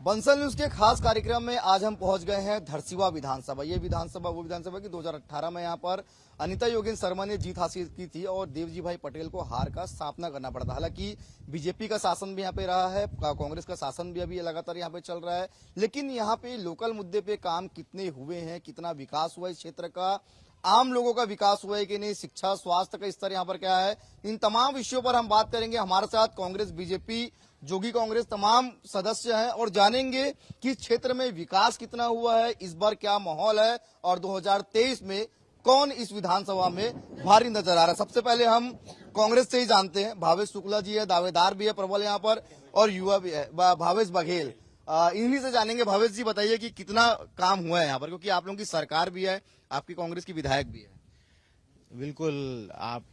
Bansal news के खास कार्यक्रम में आज हम पहुंच गए हैं धरसीवा विधानसभा। ये विधानसभा वो विधानसभा की 2018 में यहाँ पर अनिता योगेन शर्मा ने जीत हासिल की थी और देवजी भाई पटेल को हार का सामना करना पड़ा था। हालांकि बीजेपी का शासन भी यहाँ पे रहा है, कांग्रेस का शासन भी अभी लगातार यहाँ पे चल रहा है, लेकिन यहाँ पे लोकल मुद्दे पे काम कितने हुए हैं, कितना विकास हुआ इस क्षेत्र का, आम लोगों का विकास हुआ है कि नहीं, शिक्षा स्वास्थ्य का स्तर यहाँ पर क्या है, इन तमाम विषयों पर हम बात करेंगे। हमारे साथ कांग्रेस, बीजेपी, जोगी कांग्रेस तमाम सदस्य हैं और जानेंगे कि क्षेत्र में विकास कितना हुआ है, इस बार क्या माहौल है और 2023 में कौन इस विधानसभा में भारी नजर आ रहा है। सबसे पहले हम कांग्रेस से ही जानते हैं। भावेश शुक्ला जी है, दावेदार भी है प्रबल यहाँ पर, और युवा भी है भावेश बघेल। इन्हीं से जानेंगे। भावेश जी बताइए कि कितना काम हुआ है यहाँ पर, क्योंकि आप लोगों की सरकार भी है, आपकी कांग्रेस की विधायक भी है। बिल्कुल, आप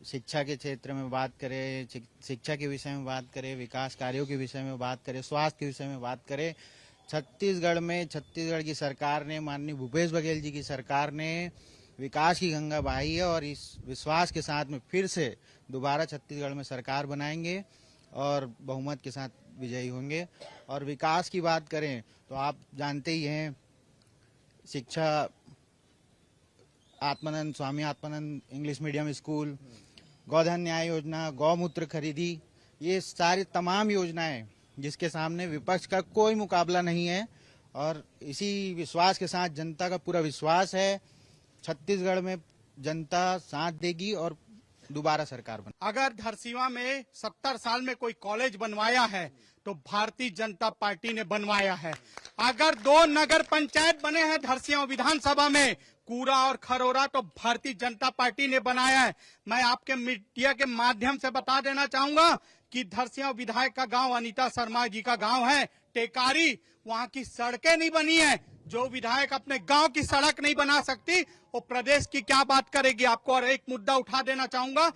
शिक्षा के क्षेत्र में बात करें, शिक्षा के विषय में बात करें, विकास कार्यों के विषय में बात करें, स्वास्थ्य के विषय में बात करें, छत्तीसगढ़ की सरकार ने, माननीय भूपेश बघेल जी की सरकार ने विकास की गंगा बहाई है और इस विश्वास के साथ में फिर से दोबारा छत्तीसगढ़ में सरकार बनाएंगे और बहुमत के साथ विजयी होंगे। और विकास की बात करें तो आप जानते ही हैं, शिक्षा, Atmanand, Swami Atmanand English medium school, गोधन न्याय योजना, गौमूत्र खरीदी, ये सारी तमाम योजनाएं जिसके सामने विपक्ष का कोई मुकाबला नहीं है और इसी विश्वास के साथ जनता का पूरा विश्वास है, छत्तीसगढ़ में जनता साथ देगी और दोबारा सरकार बने। अगर धरसीवा में 70 साल में कोई कॉलेज बनवाया है तो भारतीय जनता पार्टी ने बनवाया है। अगर 2 नगर पंचायत बने हैं धरसीवा विधानसभा में, कूड़ा और खरोरा, तो भारतीय जनता पार्टी ने बनाया है। मैं आपके मीडिया के माध्यम से बता देना चाहूंगा कि धरसीवा विधायक का गांव अनिता शर्मा जी का गांव है टेकारी, वहां की सड़कें नहीं बनी है। जो विधायक अपने गांव की सड़क नहीं बना सकती वो प्रदेश की क्या बात करेगी। आपको और एक मुद्दा उठा देना चाहूंगा,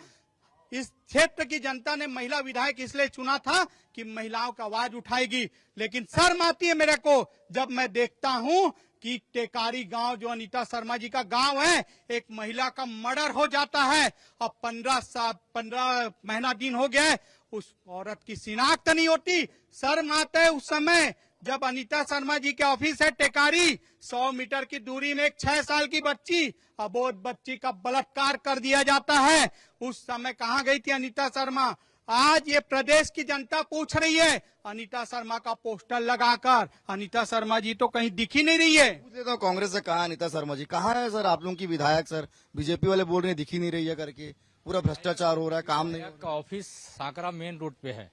इस क्षेत्र की जनता ने महिला विधायक इसलिए चुना था कि महिलाओं का आवाज उठाएगी, लेकिन शर्म आती है मेरे को जब मैं देखता हूं कि टेकारी गांव जो अनिता शर्मा जी का गांव है, एक महिला का मर्डर हो जाता है और 15 महीना दिन हो गया है, उस औरत की शिनाख्त नहीं होती। शर्म आता है उस समय जब अनिता शर्मा जी के ऑफिस है टेकारी, 100 मीटर की दूरी में एक 6 साल की बच्ची, अबोध बच्ची का बलात्कार कर दिया जाता है। उस समय कहाँ गई थी अनिता शर्मा? आज ये प्रदेश की जनता पूछ रही है अनिता शर्मा का पोस्टर लगाकर। अनिता शर्मा जी तो कहीं दिख ही नहीं रही है। तो कांग्रेस से कहा अनिता शर्मा जी कहाँ है सर? आप लोगों की विधायक सर, बीजेपी वाले बोल रहे हैं दिख ही नहीं रही है करके, पूरा भ्रष्टाचार हो रहा है, काम नहीं। का ऑफिस सांकरा मेन रोड पे है।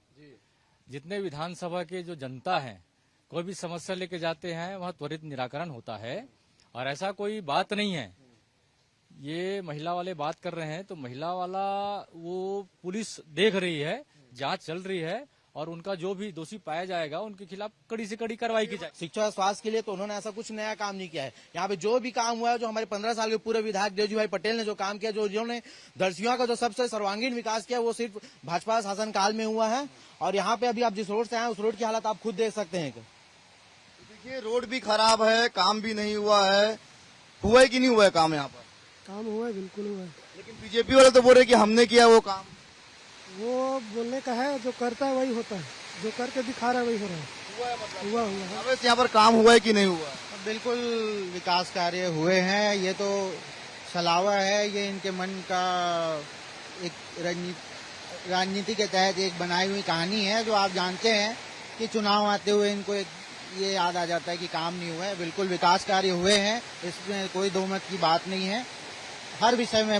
जितने विधानसभा के जो जनता है, कोई भी समस्या लेके जाते हैं वहाँ त्वरित निराकरण होता है और ऐसा कोई बात नहीं है। ये महिला वाले बात कर रहे हैं तो महिला वाला वो पुलिस देख रही है, जांच चल रही है और उनका जो भी दोषी पाया जाएगा उनके खिलाफ कड़ी से कड़ी कार्रवाई की जाए। शिक्षा स्वास्थ्य के लिए तो उन्होंने ऐसा कुछ नया काम नहीं किया है। यहाँ पे जो भी काम हुआ है, जो हमारे 15 साल के पूरे विधायक देवजी भाई पटेल ने जो काम किया, जो जिन्होंने धरसीवा का जो सबसे सर्वांगीण विकास किया, वो सिर्फ भाजपा शासन काल में हुआ है। और यहाँ पे अभी आप जिस रोड से आए उस रोड की हालत आप खुद देख सकते हैं। देखिए रोड भी खराब है, काम भी नहीं हुआ है। हुआ है कि नहीं हुआ है काम? यहाँ पर काम हुआ है, बिल्कुल हुआ है। लेकिन बीजेपी वाले तो बोल रहे कि हमने किया वो काम। वो बोलने का है, जो करता है वही होता है, जो करके दिखा रहा है वही हो रहा है। हुआ है मतलब हुआ है। अब यहाँ पर काम हुआ है कि नहीं हुआ? बिल्कुल विकास कार्य हुए हैं। ये तो सलावा है, ये इनके मन का एक राजनीति के तहत एक बनाई हुई कहानी है। जो आप जानते हैं कि चुनाव आते हुए इनको ये याद आ जाता है कि काम नहीं हुआ है। बिल्कुल विकास कार्य हुए हैं, इसमें कोई दो मत की बात नहीं है। हर विषय में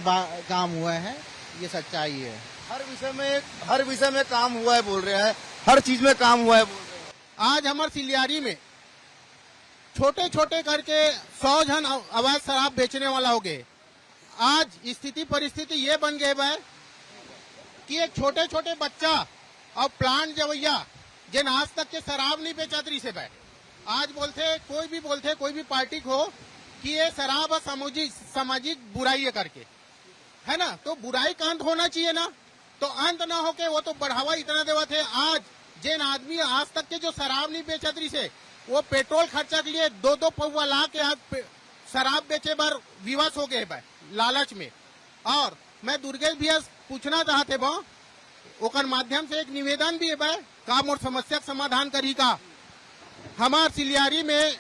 काम हुआ है, ये सच्चाई है। हर विषय में काम हुआ है बोल रहे हैं, हर चीज में काम हुआ है बोल रहे हैं। आज हमारे सिलियारी में छोटे छोटे करके 100 जन अवैध शराब बेचने वाला हो गए। आज स्थिति परिस्थिति ये बन गए है कि एक छोटे छोटे बच्चा और प्लांट जवैया जिन आज तक के शराब नहीं बेचा तरी से बैठ, आज कोई भी पार्टी को कि ये शराब सामाजिक बुराई है करके, है ना, तो बुराई का अंत होना चाहिए ना, तो अंत ना होके वो तो बढ़ावा इतना देवा थे। आज जिन आदमी आज तक के जो शराब नहीं बेचा तरी से, वो पेट्रोल खर्चा के लिए 2-2 पौवा ला के आज शराब बेचे बार विवश हो गए बा लालच में। और मैं दुर्गेश भैया पूछना चाहते बा, ओकर माध्यम से एक निवेदन भी है बा, काम और समस्या का समाधान करी का। हमार सिलियारी में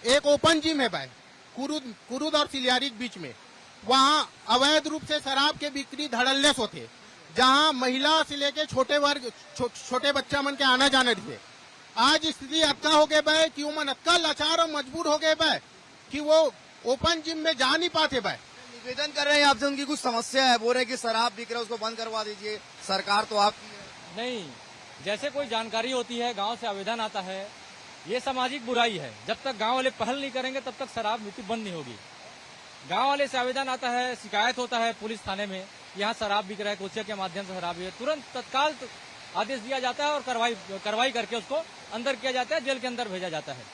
एक ओपन जिम है भाई, कुरुद और सिलियारी के बीच में, वहाँ अवैध रूप से शराब के बिक्री धड़ल्लेस होते, जहाँ महिला से लेके छोटे वर्ग छोटे बच्चा मन के आना जाना थे। आज स्थिति अक्का हो गए भाई कि वो मन अक्का लाचार और मजबूर हो गए भाई कि वो ओपन जिम में जा नहीं पाते भाई। निवेदन कर रहे हैं आपसे, उनकी कुछ समस्या है, बोल रहे हैं कि शराब बिक रहा है उसको बंद करवा दीजिए, सरकार तो आपकी है। नहीं, जैसे कोई जानकारी होती है, गांव से आवेदन आता है, ये सामाजिक बुराई है। जब तक गांव वाले पहल नहीं करेंगे तब तक शराब नीति बंद नहीं होगी। गांव वाले से आवेदन आता है, शिकायत होता है पुलिस थाने में, यहाँ शराब बिक रहा है, कोचिया के माध्यम से शराब है, तुरंत तत्काल आदेश दिया जाता है और कार्रवाई करके उसको अंदर किया जाता है, जेल के अंदर भेजा जाता है।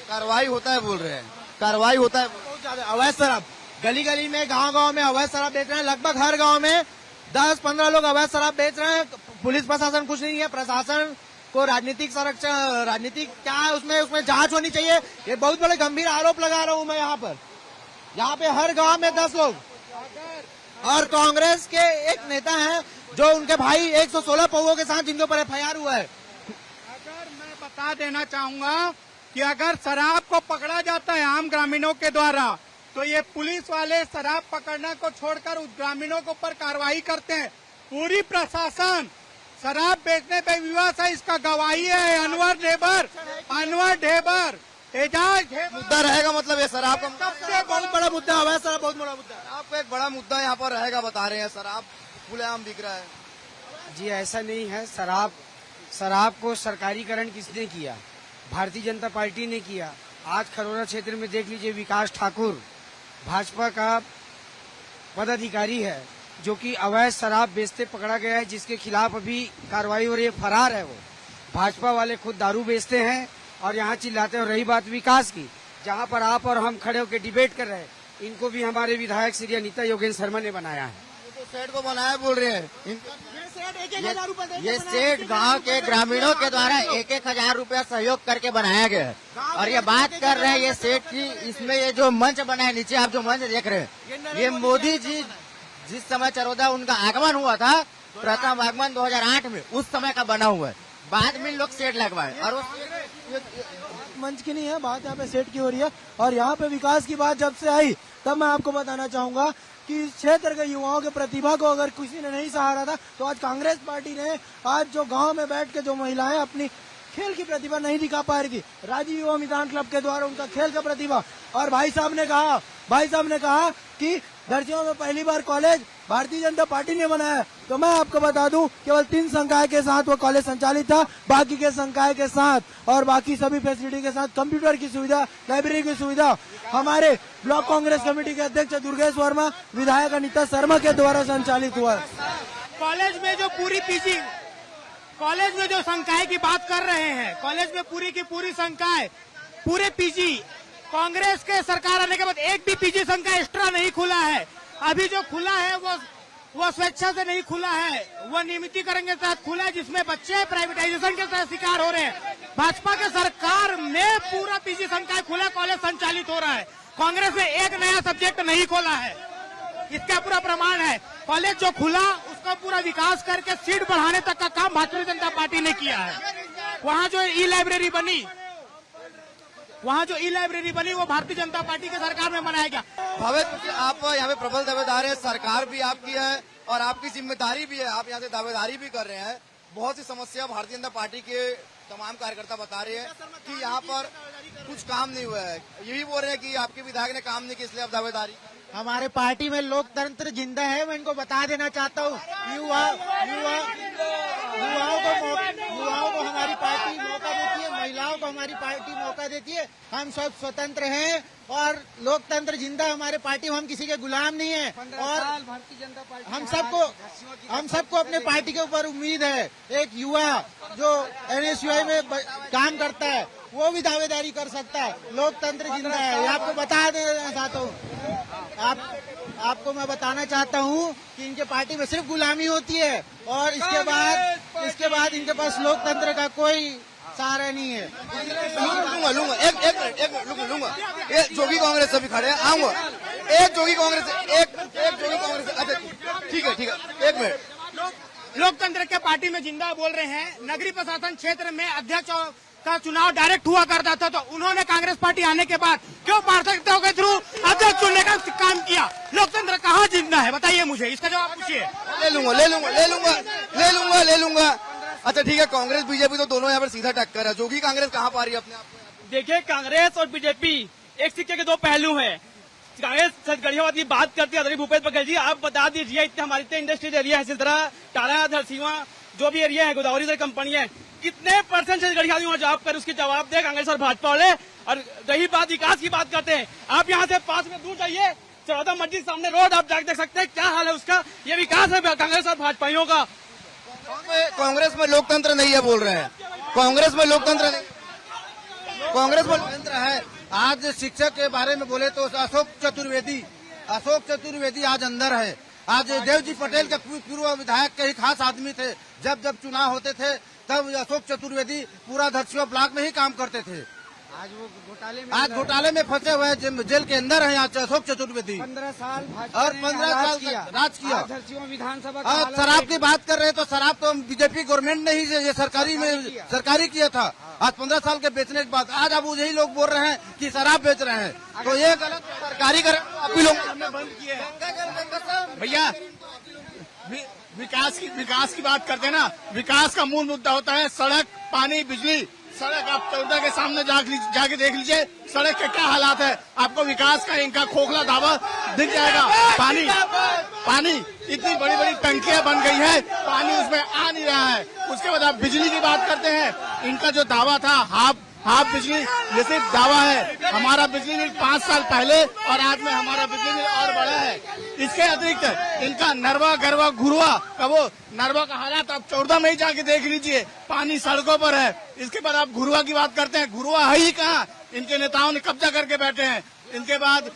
कार्रवाई होता है बोल रहे हैं, कार्रवाई होता है। बहुत ज्यादा अवैध शराब गली गली में, गांव में अवैध शराब बेच रहे हैं। लगभग हर गांव में 10-15 लोग अवैध शराब बेच रहे हैं। पुलिस प्रशासन कुछ नहीं है, प्रशासन को राजनीतिक संरक्षण, राजनीतिक क्या है उसमें जांच होनी चाहिए। ये बहुत बड़े गंभीर आरोप लगा रहा हूँ मैं यहाँ पर। यहाँ पे हर गांव में 10 लोग, और कांग्रेस के एक नेता हैं जो उनके भाई 116 पौधों के साथ जिनके ऊपर FIR हुआ है। अगर मैं बता देना चाहूंगा कि अगर शराब को पकड़ा जाता है आम ग्रामीणों के द्वारा, तो ये पुलिस वाले शराब पकड़ने को छोड़कर उस ग्रामीणों के ऊपर कार्रवाई करते हैं। पूरी प्रशासन शराब बेचने पे विवाद है, इसका गवाही है अनवर ढेबर, एजाज ढेबर। मुद्दा रहेगा मतलब ये शराब का सबसे बहुत बड़ा मुद्दा अवैध शराब, बहुत बड़ा मुद्दा है। आपका एक बड़ा मुद्दा यहाँ पर रहेगा, बता रहे हैं शराब खुलेआम बिक रहा है। जी ऐसा नहीं है। शराब को सरकारीकरण किसने किया? भारतीय जनता पार्टी ने किया। आज खरोरा क्षेत्र में देख लीजिए, विकास ठाकुर भाजपा का पदाधिकारी है जो कि अवैध शराब बेचते पकड़ा गया है, जिसके खिलाफ अभी कार्रवाई हो रही है, फरार है वो। भाजपा वाले खुद दारू बेचते हैं और यहाँ चिल्लाते हैं। और रही बात विकास की, जहाँ पर आप और हम खड़े होकर डिबेट कर रहे हैं, इनको भी हमारे विधायक श्री अनिता योगेंद्र शर्मा ने बनाया है। तो सेठ को बनाया बोल रहे हैं। ये सेठ गांव के ग्रामीणों के द्वारा 1,000 रुपया सहयोग करके बनाया गया है। और ये बात कर रहे हैं ये सेठ की, इसमें ये जो मंच बना है नीचे, आप जो मंच देख रहे हैं, ये मोदी जी जिस समय चरोदा उनका आगमन हुआ था, प्रथम आगमन 2008 में, उस समय का बना हुआ है। बाद में लोग सेठ लगवाए। और मंच की नहीं है बात, यहाँ पे सेट की हो रही है। और यहाँ पे विकास की बात जब से आई, तब मैं आपको बताना चाहूंगा कि इस क्षेत्र के युवाओं की प्रतिभा को अगर किसी ने नहीं सहारा था, तो आज कांग्रेस पार्टी ने, आज जो गांव में बैठ के जो महिलाएं अपनी खेल की प्रतिभा नहीं दिखा पा रही थी, राजीव युवा मैदान क्लब के द्वारा उनका खेल का प्रतिभा, और भाई साहब ने कहा कि धरसियों में पहली बार कॉलेज भारतीय जनता पार्टी ने बनाया। तो मैं आपको बता दूं, केवल 3 संकाय के साथ वो कॉलेज संचालित था, बाकी के संकाय के साथ और बाकी सभी फैसिलिटी के साथ, कंप्यूटर की सुविधा, लाइब्रेरी की सुविधा हमारे ब्लॉक कांग्रेस कमेटी के अध्यक्ष दुर्गेश वर्मा, विधायक अनिता शर्मा के द्वारा संचालित हुआ। कॉलेज में जो पूरी पीजी, कॉलेज में जो संकाय की बात कर रहे हैं, कॉलेज में पूरी की पूरी संकाय, पूरे पीजी, कांग्रेस के सरकार आने के बाद एक भी पीजी संकाय एक्स्ट्रा नहीं खुला है। अभी जो खुला है वो स्वेच्छा से नहीं खुला है, वो नियमितीकरण के तहत खुला है, जिसमें बच्चे प्राइवेटाइजेशन के तहत शिकार हो रहे हैं। भाजपा के सरकार में पूरा पीजी संकाय खुला, कॉलेज संचालित हो रहा है। कांग्रेस ने एक नया सब्जेक्ट नहीं खोला है, इसका पूरा प्रमाण है। कॉलेज जो खुला उसका पूरा विकास करके सीट बढ़ाने तक का काम भारतीय जनता पार्टी ने किया है। वहाँ जो ई लाइब्रेरी बनी वो भारतीय जनता पार्टी के सरकार में बनाया गया। भवेश, आप यहाँ पे प्रबल दावेदार है, सरकार भी आपकी है और आपकी जिम्मेदारी भी है, आप यहाँ से दावेदारी भी कर रहे हैं। बहुत सी समस्या भारतीय जनता पार्टी के तमाम कार्यकर्ता बता रहे हैं कि यहाँ पर कुछ काम नहीं हुआ है। ये भी बोल रहे हैं कि आपके विधायक ने काम नहीं किया, इसलिए आप दावेदारी। हमारे पार्टी में लोकतंत्र जिंदा है, मैं इनको बता देना चाहता हूँ। युवाओं को हमारी पार्टी मौका देती है, महिलाओं को हमारी पार्टी मौका देती है। हम सब स्वतंत्र हैं और लोकतंत्र जिंदा हमारे पार्टी, हम किसी के गुलाम नहीं है। और भारतीय जनता पार्टी हम सबको अपने पार्टी के ऊपर उम्मीद है। एक युवा जो NSUI में काम करता है वो भी दावेदारी कर सकता है। लोकतंत्र जिंदा है, ये आपको बता देना चाहता हूँ। आपको मैं बताना चाहता हूँ कि इनके पार्टी में सिर्फ गुलामी होती है और इसके बाद इनके पास लोकतंत्र का कोई सहारा नहीं है। लूंगा एक मिनट लूंगा। ये जोगी कांग्रेस से भी खड़े हैं, आऊंगा। एक जोगी कांग्रेस, अच्छा ठीक है, एक मिनट। लोकतंत्र के पार्टी में जिंदा बोल रहे हैं। नगरीय प्रशासन क्षेत्र में अध्यक्ष और का चुनाव डायरेक्ट हुआ करता था, तो उन्होंने कांग्रेस पार्टी आने के बाद क्यों पार्षदों के थ्रू अध्यक्ष चुनने का काम किया? लोकतंत्र कहाँ जीतना है बताइए मुझे, इसका जवाब पूछिए। ले लूंगा। अच्छा ठीक है, कांग्रेस बीजेपी तो दोनों यहाँ पर सीधा टक्कर है। जोगी कांग्रेस कहाँ पा रही है अपने आप को? देखिए, कांग्रेस और बीजेपी एक सिक्के के दो पहलू हैं। कांग्रेस गढ़ियावाद की बात करती है, भूपेश बघेल जी आप बता दीजिए, इतने हमारे इतने इंडस्ट्रियल एरिया है, सिलदरा, टारा, धरसीवा, जो भी एरिया है, गोदावरी से कंपनी है, कितने परसेंट से गढ़ियावादी वहाँ जॉब कर, उसकी जवाब दे कांग्रेस और भाजपा वाले। और रही बात विकास की बात करते हैं, आप यहाँ से 5 मिनट दूर जाइए, 14 मस्जिद सामने रोड आप जाकर देख सकते हैं, क्या हाल है उसका। ये विकास है कांग्रेस और भाजपाइयों का। कांग्रेस में लोकतंत्र नहीं है बोल रहे हैं, कांग्रेस में लोकतंत्र नहीं, कांग्रेस में लोकतंत्र है। आज शिक्षक के बारे में बोले तो अशोक चतुर्वेदी आज अंदर है। आज देवजी पटेल के पूर्व विधायक के ही खास आदमी थे। जब चुनाव होते थे तब अशोक चतुर्वेदी पूरा धरसीवा ब्लॉक में ही काम करते थे। आज घोटाले में फंसे हुए जेल के अंदर है आज अशोक चतुर्वेदी। 15 साल और 15 साल राज किया। विधानसभा और शराब की बात कर रहे हैं तो शराब तो बीजेपी गवर्नमेंट ने ही ये सरकारी किया था। आज 15 साल के बेचने के बाद आज अब यही लोग बोल रहे हैं कि शराब बेच रहे हैं, तो ये गलत सरकारी कर अभी लोग बंद किए हैं। भैया विकास की बात करते हैं ना, विकास का मूल मुद्दा होता है सड़क, पानी, बिजली। सड़क आप चौदह के सामने जाके देख लीजिए, सड़क के क्या हालात है, आपको विकास का इनका खोखला दावा दिख जाएगा। पानी इतनी बड़ी बड़ी टंकियां बन गई है, पानी उसमें आ नहीं रहा है। उसके बाद आप बिजली की बात करते हैं, इनका जो दावा था हाफ बिजली, ये सिर्फ दावा है। हमारा बिजली बिल 5 साल पहले और आज में हमारा बिजली बिल और बढ़ा है। इसके अतिरिक्त इनका नरवा गरवा घुरवा का वो नरवा का हालात आप 14 में ही जाके देख लीजिए, पानी सड़कों पर है। इसके बाद आप घुरवा की बात करते हैं, घुरवा है ही कहाँ, इनके नेताओं ने कब्जा करके बैठे हैं। इनके बाद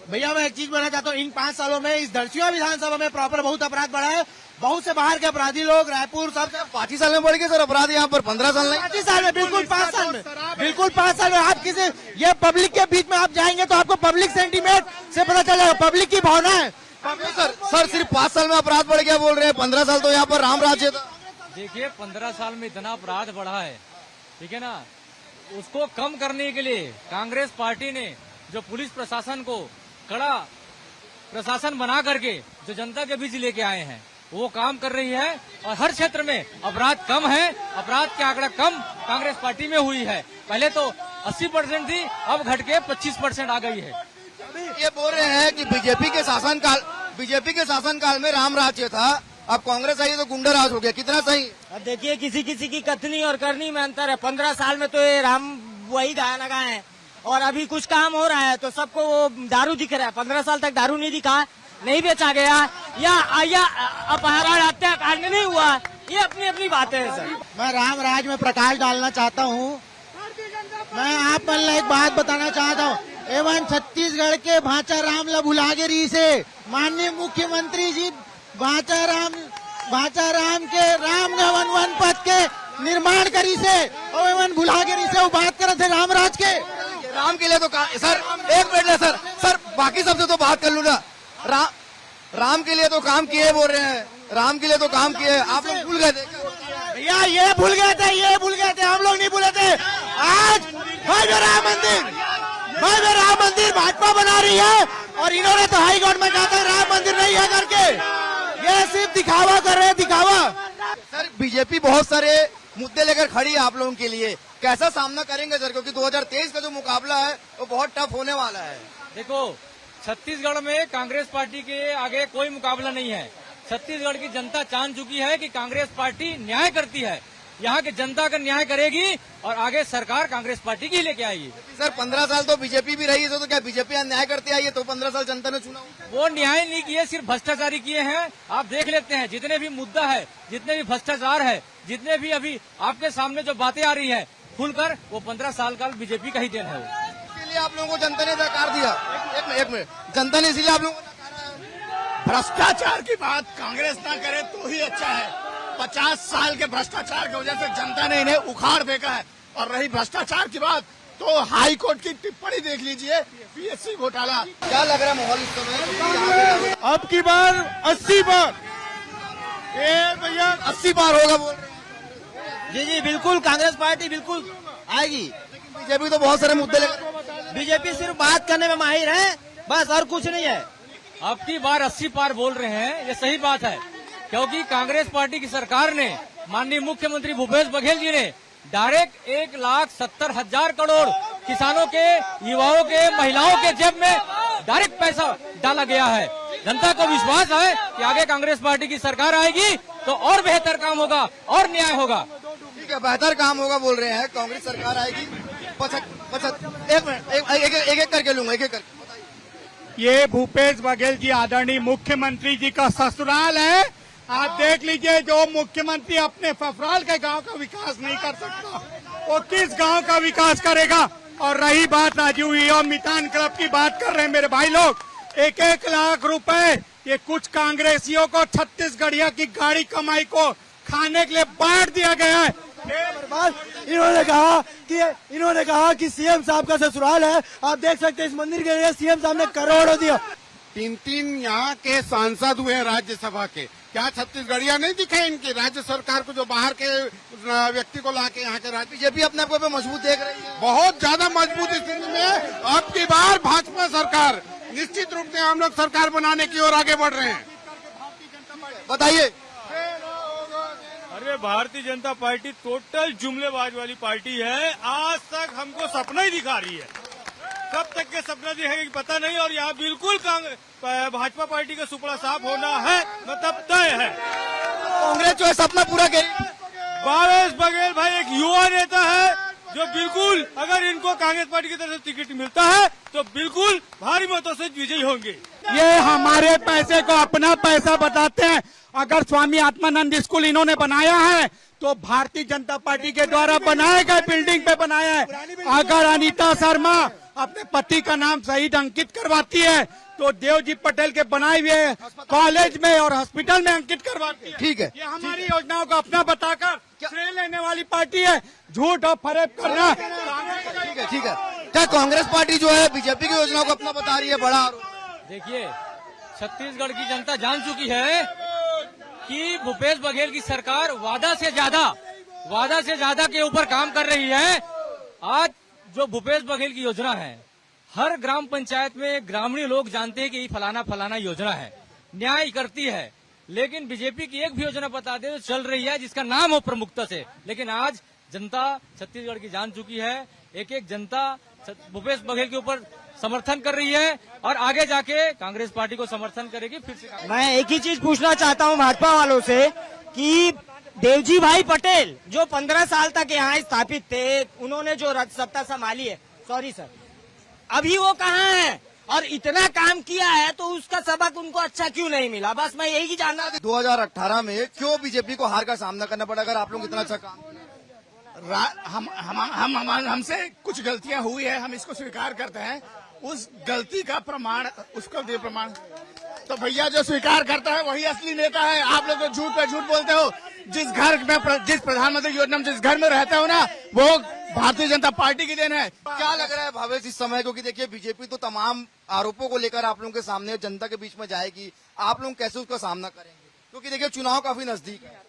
भैया मैं एक चीज बोलना चाहता हूँ, इन 5 सालों में इस धरसीवा विधानसभा में प्रॉपर बहुत अपराध बढ़ा है। बहुत से बाहर के अपराधी लोग रायपुर सब 5 साल में बढ़ गए सर अपराध यहाँ पर, 15 साल नहीं। 5 साल में, बिल्कुल 5 साल में, बिल्कुल 5 साल में। आप किसी ये पब्लिक के बीच में आप जाएंगे तो आपको पब्लिक सेंटीमेंट से पता चलेगा, पब्लिक की भावना है। सर सिर्फ 5 साल में अपराध बढ़ गया बोल रहे हैं, 15 साल तो यहाँ पर राम राज्य था। देखिए 15 साल में इतना अपराध बढ़ा है, ठीक है ना, उसको कम करने के लिए कांग्रेस पार्टी ने जो पुलिस प्रशासन को कड़ा प्रशासन बना करके जो जनता के बीच लेके आए हैं वो काम कर रही है। और हर क्षेत्र में अपराध कम है, अपराध की आंकड़ा कम कांग्रेस पार्टी में हुई है। पहले तो 80% थी, अब घट के 25% आ गई है। ये बोल रहे हैं कि बीजेपी के शासनकाल में राम राज्य था, अब कांग्रेस आई तो गुंडा राज हो गया। कितना सही? अब देखिए किसी किसी की कथनी और करनी में अंतर है। 15 साल में तो ये राम वही गाया लगाए हैं और अभी कुछ काम हो रहा है तो सबको वो दारू दिख रहा है। 15 साल तक दारू नहीं दिखा, नहीं बेचा गया या अपहरण हत्याकांड नहीं हुआ, ये अपनी अपनी बातें हैं सर। मैं राम राज में प्रकाश डालना चाहता हूँ। मैं आप एक बात बताना चाहता हूँ, एवं छत्तीसगढ़ के भाचा राम लभुलागिरी से माननीय मुख्यमंत्री जी भाचा राम के राम वन पथ के निर्माण करी से और एवं भुलागिरी से वो बात करे थे रामराज के। राम के लिए तो सर एक मिनट ना सर बाकी सबसे तो बात कर लूँ ना। राम के लिए तो काम किए बोल रहे हैं, राम के लिए तो काम किए, आप लोग भूल गए थे भैया? ये भूल गए थे, हम लोग नहीं भूले थे। आज भव्य राम मंदिर भाजपा बना रही है और इन्होंने तो हाई कोर्ट में कहा था राम मंदिर नहीं है करके। ये सिर्फ दिखावा कर रहे हैं, दिखावा। सर बीजेपी बहुत सारे मुद्दे लेकर खड़ी है आप लोगों के लिए, कैसा सामना करेंगे सर? क्योंकि 2023 का जो मुकाबला है वो बहुत टफ होने वाला है। देखो छत्तीसगढ़ में कांग्रेस पार्टी के आगे कोई मुकाबला नहीं है। छत्तीसगढ़ की जनता जान चुकी है कि कांग्रेस पार्टी न्याय करती है, यहाँ की जनता का न्याय करेगी और आगे सरकार कांग्रेस पार्टी की लेके आएगी। सर 15 साल तो बीजेपी भी रही है, तो क्या बीजेपी न्याय करती आई है? तो 15 साल जनता ने चुना, वो न्याय नहीं किए, सिर्फ भ्रष्टाचारी किए हैं। आप देख लेते हैं जितने भी मुद्दा है, जितने भी भ्रष्टाचार है, जितने भी अभी आपके सामने जो बातें आ रही है खुलकर, वो 15 साल का बीजेपी का ही देन है। इसके लिए आप लोगों को जनता ने नकार दिया। एक मिनट, जनता ने इसीलिए आप लोगों को भ्रष्टाचार की बात कांग्रेस ना करे तो ही अच्छा है। 50 साल के भ्रष्टाचार की वजह से जनता ने इन्हें उखाड़ फेंका है। और रही भ्रष्टाचार की बात तो हाई कोर्ट की टिप्पणी देख लीजिए, पीएससी घोटाला। क्या लग रहा है माहौल इस समय? अब की बार 80 बार, ये भैया 80 बार होगा बोल रहे हैं। जी जी बिल्कुल, कांग्रेस पार्टी बिल्कुल आएगी। बीजेपी तो बहुत सारे मुद्दे लेकर, बीजेपी सिर्फ बात करने में माहिर है, बस और कुछ नहीं है। अब की बार 80 पार बोल रहे हैं, ये सही बात है, क्योंकि कांग्रेस पार्टी की सरकार ने, माननीय मुख्यमंत्री भूपेश बघेल जी ने डायरेक्ट 1,70,000 करोड़ किसानों के, युवाओं के, महिलाओं के जेब में डायरेक्ट पैसा डाला गया है। जनता को विश्वास है कि आगे कांग्रेस पार्टी की सरकार आएगी तो और बेहतर काम होगा और न्याय होगा। ठीक है, बेहतर काम होगा बोल रहे हैं, कांग्रेस सरकार आएगी। एक मिनट, एक करके लूंगा, एक करके। ये भूपेश बघेल जी आदरणीय मुख्यमंत्री जी का ससुराल है। आप देख लीजिए, जो मुख्यमंत्री अपने ससुराल के गांव का विकास नहीं कर सकता, वो किस गांव का विकास करेगा। और रही बात राजीव एवं मितान क्लब की बात कर रहे हैं मेरे भाई लोग, 1-1 लाख रुपए ये कुछ कांग्रेसियों को छत्तीसगढ़िया की गाड़ी कमाई को खाने के लिए बांट दिया गया है। इन्होंने कहा कि सीएम साहब का ससुराल है। आप देख सकते हैं इस मंदिर के लिए सीएम साहब ने करोड़ों दिया। 3 यहाँ के सांसद हुए राज्यसभा के, क्या छत्तीसगढ़िया नहीं दिखे इनकी राज्य सरकार को, जो बाहर के व्यक्ति को लाके यहाँ के राज्य। बीजेपी अपने आप को मजबूत देख रही है, बहुत ज्यादा मजबूत स्थिति में। अब की बार भाजपा सरकार, निश्चित रूप से हम लोग सरकार बनाने की ओर आगे बढ़ रहे हैं। बताइए। अरे भारतीय जनता पार्टी टोटल जुमलेबाज वाली पार्टी है। आज तक हमको सपना ही दिखा रही है, कब तक के सपना दिखेगा कि पता नहीं। और यहाँ बिल्कुल भाजपा पार्टी का सुपड़ा साफ होना है, मतलब तय है। कांग्रेस जो है सपना पूरा करेगी। भूपेश बघेल भाई एक युवा नेता है, जो बिल्कुल अगर इनको कांग्रेस पार्टी की तरफ से टिकट मिलता है तो बिल्कुल भारी मतों से विजयी होंगे। ये हमारे पैसे को अपना पैसा बताते हैं। अगर स्वामी आत्मानंद स्कूल इन्होंने बनाया है तो भारतीय जनता पार्टी के द्वारा बनाए गए बिल्डिंग पे बनाया है। अगर अनीता शर्मा अपने पति का नाम शहीद अंकित करवाती है तो देवजी पटेल के बनाए हुए कॉलेज में और हॉस्पिटल में अंकित करवाती है। ठीक है, ये हमारी योजनाओं को अपना बताकर श्रेय लेने वाली पार्टी है। झूठ और फरेब करना। ठीक है। क्या कांग्रेस पार्टी जो है बीजेपी की योजनाओं को अपना बता रही है? बड़ा आरोप। देखिए, छत्तीसगढ़ की जनता जान चुकी है कि भूपेश बघेल की सरकार वादा से ज्यादा के ऊपर काम कर रही है। आज जो भूपेश बघेल की योजना है, हर ग्राम पंचायत में ग्रामीण लोग जानते हैं कि ये फलाना योजना है, न्याय करती है। लेकिन बीजेपी की एक भी योजना बता दे तो चल रही है जिसका नाम हो प्रमुखता से। लेकिन आज जनता छत्तीसगढ़ की जान चुकी है, एक जनता भूपेश बघेल के ऊपर समर्थन कर रही है और आगे जाके कांग्रेस पार्टी को समर्थन करेगी। फिर से मैं एक ही चीज पूछना चाहता हूं भाजपा वालों से कि देवजी भाई पटेल जो 15 साल तक यहाँ स्थापित थे, उन्होंने जो सत्ता संभाली है, सॉरी सर, अभी वो कहाँ है और इतना काम किया है तो उसका सबक उनको अच्छा क्यों नहीं मिला? बस मैं यही जानना। 2018 में क्यों बीजेपी को हार का सामना करना पड़ा अगर आप लोग इतना अच्छा काम? हमसे कुछ गलतियां हुई है, हम इसको स्वीकार करते हैं। उस गलती का प्रमाण, उसको दे प्रमाण, तो भैया जो स्वीकार करता है वही असली नेता है। आप लोग तो झूठ पे झूठ बोलते हो। जिस प्रधानमंत्री योजना में जिस घर में रहते हो ना, वो भारतीय जनता पार्टी की देन है। क्या लग रहा है भावेश इस समय? क्योंकि देखिए बीजेपी तो तमाम आरोपों को लेकर आप लोगों के सामने जनता के बीच में जाएगी, आप लोग कैसे उसका सामना करेंगे? क्योंकि देखिए चुनाव काफी नजदीक है।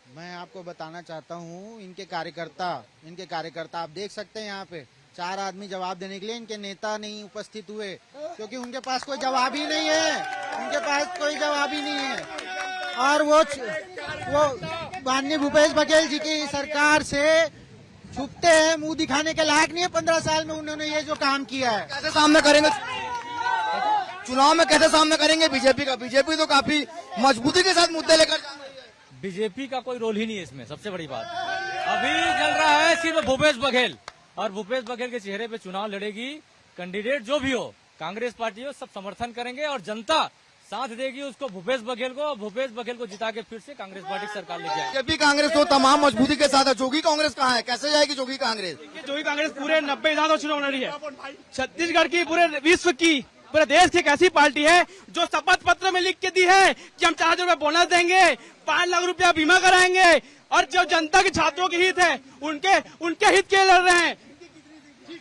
मैं आपको बताना चाहता हूँ, इनके कार्यकर्ता आप देख सकते हैं यहाँ पे 4 आदमी जवाब देने के लिए, इनके नेता नहीं उपस्थित हुए क्योंकि उनके पास कोई जवाब ही नहीं है। और वो माननीय भूपेश बघेल जी की सरकार से छुपते हैं, मुंह दिखाने के लायक नहीं है। 15 साल में उन्होंने ये जो काम किया है, कैसे सामना करेंगे चुनाव में? कैसे सामना करेंगे बीजेपी का? बीजेपी तो काफी मजबूती के साथ मुद्दे लेकर जा रही है। बीजेपी का कोई रोल ही नहीं है इसमें। सबसे बड़ी बात अभी चल रहा है सिर्फ भूपेश बघेल, और भूपेश बघेल के चेहरे पे चुनाव लड़ेगी। कैंडिडेट जो भी हो, कांग्रेस पार्टी हो, सब समर्थन करेंगे और जनता साथ देगी उसको, भूपेश बघेल को जिता के फिर से कांग्रेस पार्टी की सरकार लेके आए। बीजेपी कांग्रेस तो तमाम मजबूती के साथ है। जोगी कांग्रेस कहाँ है? कैसे जाएगी जोगी कांग्रेस? जोगी कांग्रेस पूरे 90 विधानसभा चुनाव लड़ी है। छत्तीसगढ़ की, पूरे विश्व की, पूरे देश की एक ऐसी पार्टी है जो शपथ पत्र में लिख के दी है कि हम 4,000 रुपए बोनस देंगे, 5 लाख रुपया बीमा कराएंगे, और जो जनता के छात्रों के हित है उनके हित के लड़ रहे हैं।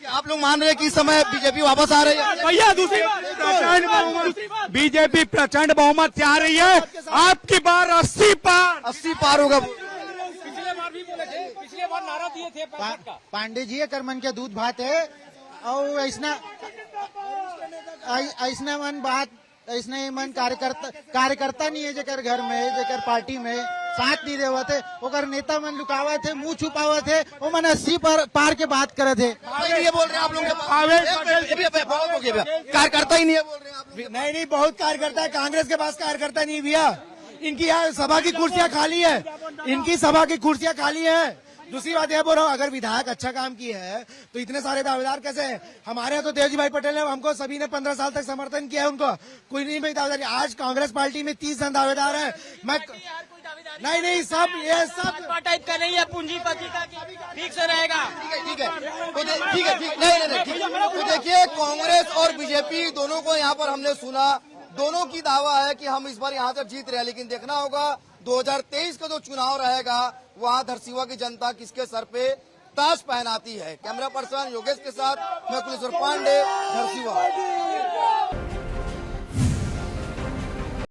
आप लोग मान रहे हैं कि इस समय बीजेपी वापस आ रही है? भैया दूसरी बात, बीजेपी प्रचंड बहुमत से आ रही है। आपकी बार 80 पार होगा। पिछले बार भी पिछले बार नारा दिए थे पांडे जी कर मन के दूध भात है और ऐसा मन बात ऐसा मन कार्यकर्ता नहीं है जेकर घर में जेकर पार्टी में साथ नहीं देवत है ओकर नेता मन लुकावे थे मुंह छुपावे थे वो मन 80 पार के बात करे थे। ये बोल रहे हैं आप लोग कार्यकर्ता ही नहीं है बोल रहे हैं आप लोग। नहीं बहुत कार्यकर्ता है, कांग्रेस के पास कार्यकर्ता नहीं भैया। इनकी यहाँ सभा की कुर्सियां खाली है, इनकी सभा की कुर्सियां खाली है। दूसरी बात यह बोल रहा हूँ, अगर विधायक अच्छा काम किया है तो इतने सारे दावेदार कैसे हैं? हमारे यहाँ तो देवजी भाई पटेल ने हमको सभी ने 15 साल तक समर्थन किया है, उनको कोई नहीं भाई दावेदार। आज कांग्रेस पार्टी में 30 जन दावेदार है। मैं नहीं सब ये सब टाइप का नहीं है, पूंजीपति का ठीक से रहेगा। ठीक है तो देखिए कांग्रेस और बीजेपी दोनों को यहाँ पर हमने सुना, दोनों की दावा है कि हम इस बार यहाँ से जीत रहे हैं, लेकिन देखना होगा 2023 का जो चुनाव रहेगा वहाँ धरसीवा की जनता किसके सर पे ताज पहनाती है। कैमरा पर्सन योगेश के साथ मैं कुलेश्वर पांडे, धरसीवा।